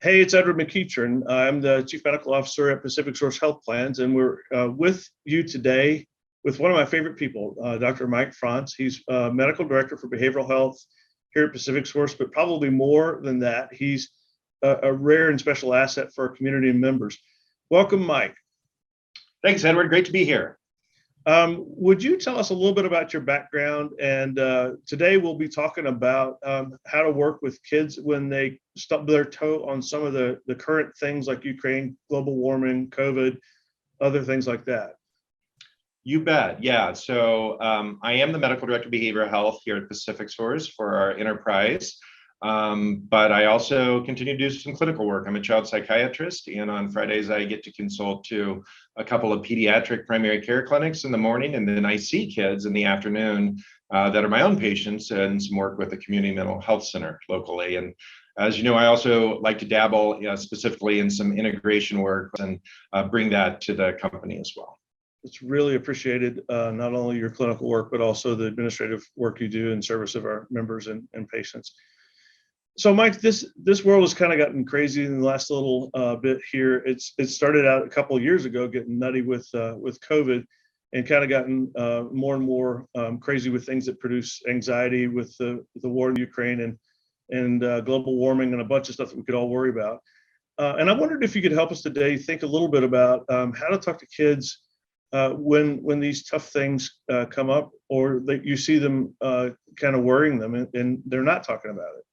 Hey, it's Edward McEachern. I'm the Chief Medical Officer at PacificSource Health Plans, and we're with you today with one of my favorite people, Dr. Mike Franz. He's Medical Director for Behavioral Health here at PacificSource, but probably more than that, he's a rare and special asset for our community and members. Welcome, Mike. Thanks, Edward. Great to be here. Would you tell us a little bit about your background? And today we'll be talking about how to work with kids when they stub their toe on some of the current things like Ukraine, global warming, COVID, other things like that. You bet. Yeah. So I am the Medical Director of Behavioral Health here at PacificSource for our enterprise. But I also continue to do some clinical work. I'm a child psychiatrist, and on Fridays I get to consult to a couple of pediatric primary care clinics in the morning, and then I see kids in the afternoon that are my own patients, and some work with the community mental health center locally. And as you know, I also like to dabble specifically in some integration work and bring that to the company as well. It's really appreciated, not only your clinical work, but also the administrative work you do in service of our members and patients. So, Mike, this world has kind of gotten crazy in the last little bit here. It started out a couple of years ago, getting nutty with COVID, and kind of gotten more and more crazy with things that produce anxiety, with the war in Ukraine and global warming and a bunch of stuff that we could all worry about. And I wondered if you could help us today think a little bit about how to talk to kids when these tough things come up, or that you see them kind of worrying them and they're not talking about it.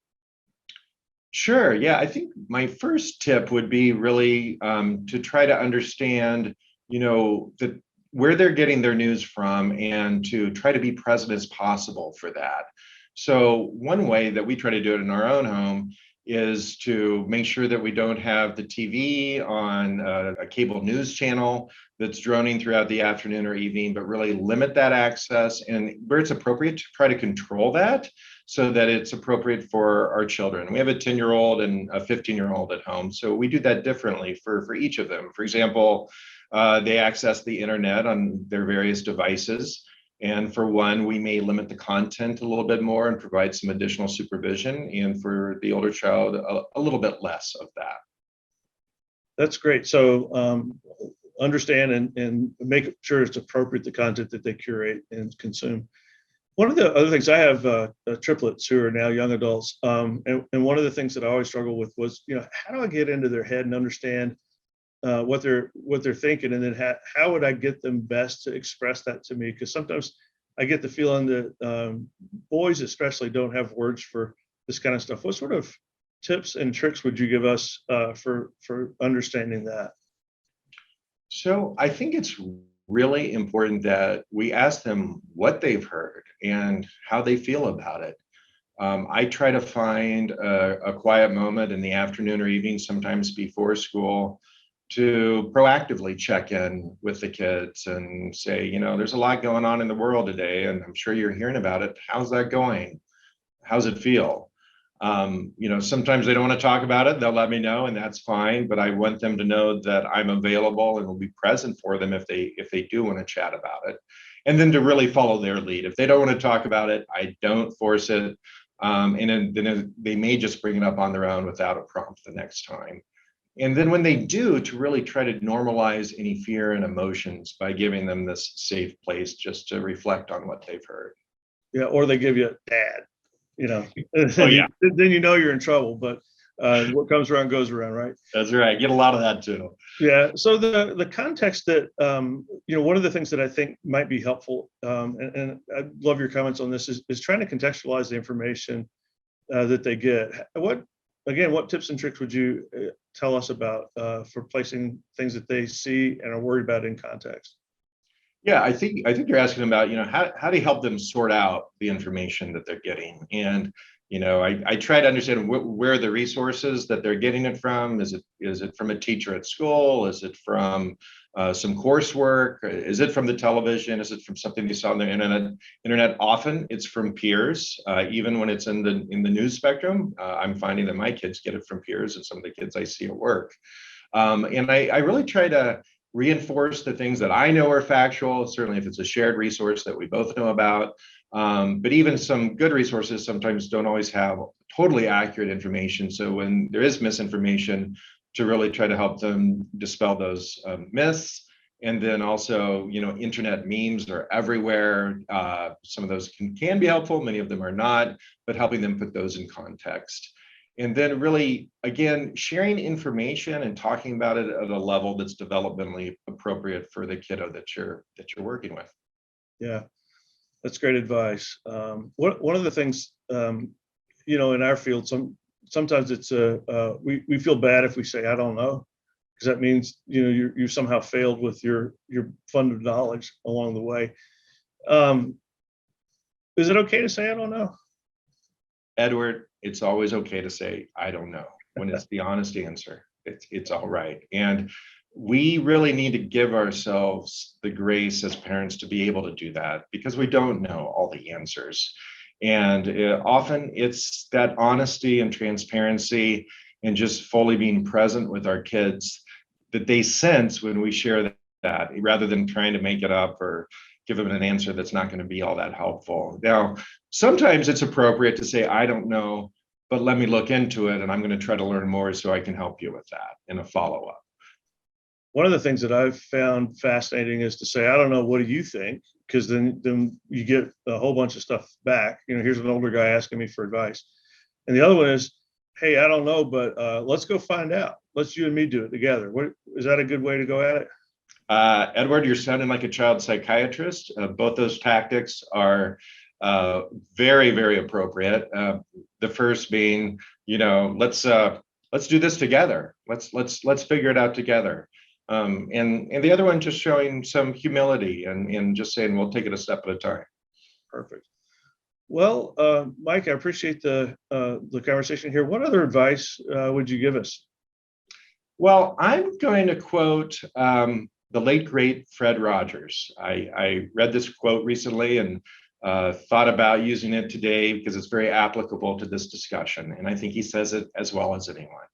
Sure. Yeah, I think my first tip would be really to try to understand, where they're getting their news from, and to try to be present as possible for that. So one way that we try to do it in our own home is to make sure that we don't have the TV on a cable news channel that's droning throughout the afternoon or evening, but really limit that access, and where it's appropriate to try to control that so that it's appropriate for our children. We have a 10-year-old and a 15-year-old at home, so we do that differently for each of them. For example, they access the internet on their various devices. And for one, we may limit the content a little bit more and provide some additional supervision. And for the older child, a little bit less of that. That's great. So understand and make sure it's appropriate, the content that they curate and consume. One of the other things, I have triplets who are now young adults. And one of the things that I always struggle with was, how do I get into their head and understand what they're thinking, and then how would I get them best to express that to me? Because sometimes I get the feeling that boys especially don't have words for this kind of stuff. What sort of tips and tricks would you give us for understanding that? So I think it's really important that we ask them what they've heard and how they feel about it. I try to find a quiet moment in the afternoon or evening, sometimes before school, to proactively check in with the kids and say, there's a lot going on in the world today, and I'm sure you're hearing about it. How's that going? How's it feel? Sometimes they don't want to talk about it. They'll let me know, and that's fine. But I want them to know that I'm available and will be present for them if they do want to chat about it. And then to really follow their lead. If they don't want to talk about it, I don't force it. And then they may just bring it up on their own without a prompt the next time. And then when they do, to really try to normalize any fear and emotions by giving them this safe place just to reflect on what they've heard. Yeah, or they give you dad, Oh, yeah. Then you're in trouble. But what comes around goes around, right? That's right. Get a lot of that too. Yeah. So the context that one of the things that I think might be helpful, and I love your comments on this, is trying to contextualize the information that they get. What tips and tricks would you tell us about for placing things that they see and are worried about in context? Yeah, I think you're asking about, how do you help them sort out the information that they're getting? And, I try to understand where the resources that they're getting it from. Is it from a teacher at school? Is it from some coursework? Is it from the television? Is it from something they saw on the internet? Often it's from peers, even when it's in the news spectrum. I'm finding that my kids get it from peers and some of the kids I see at work. And I really try to reinforce the things that I know are factual, certainly if it's a shared resource that we both know about. But even some good resources sometimes don't always have totally accurate information. So when there is misinformation, to really try to help them dispel those myths. And then also, internet memes are everywhere. Some of those can be helpful, many of them are not, but helping them put those in context. And then really, again, sharing information and talking about it at a level that's developmentally appropriate for the kiddo that you're working with. Yeah, that's great advice. One of the things, in our field, sometimes it's we feel bad if we say, I don't know, because that means, you somehow failed with your fund of knowledge along the way. Is it okay to say, I don't know? Edward, it's always okay to say, I don't know, when it's the honest answer. It's all right. And we really need to give ourselves the grace as parents to be able to do that, because we don't know all the answers. And often it's that honesty and transparency and just fully being present with our kids that they sense when we share that, rather than trying to make it up or give them an answer that's not going to be all that helpful. Now, sometimes it's appropriate to say, I don't know, but let me look into it, and I'm going to try to learn more so I can help you with that in a follow-up. One of the things that I've found fascinating is to say, I don't know, what do you think? Because then you get a whole bunch of stuff back. Here's an older guy asking me for advice. And the other one is, hey, I don't know, but let's go find out. Let's you and me do it together. Is that a good way to go at it? Edward, you're sounding like a child psychiatrist. Both those tactics are very, very appropriate. The first being, let's do this together. Let's figure it out together. And the other one, just showing some humility and just saying, we'll take it a step at a time. Perfect. Well, Mike, I appreciate the conversation here. What other advice would you give us? Well, I'm going to quote the late, great Fred Rogers. I read this quote recently and thought about using it today because it's very applicable to this discussion. And I think he says it as well as anyone.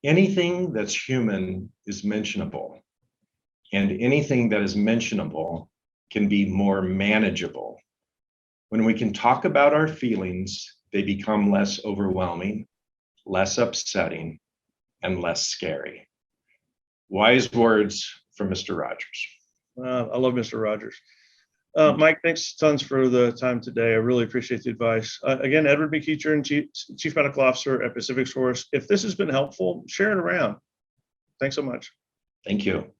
Anything that's human is mentionable, and anything that is mentionable can be more manageable. When we can talk about our feelings, they become less overwhelming, less upsetting, and less scary. Wise words from Mr. Rogers. I love Mr. Rogers. Mike, thanks tons for the time today. I really appreciate the advice. Again, Edward McEachern, Chief Medical Officer at PacificSource. If this has been helpful, share it around. Thanks so much. Thank you.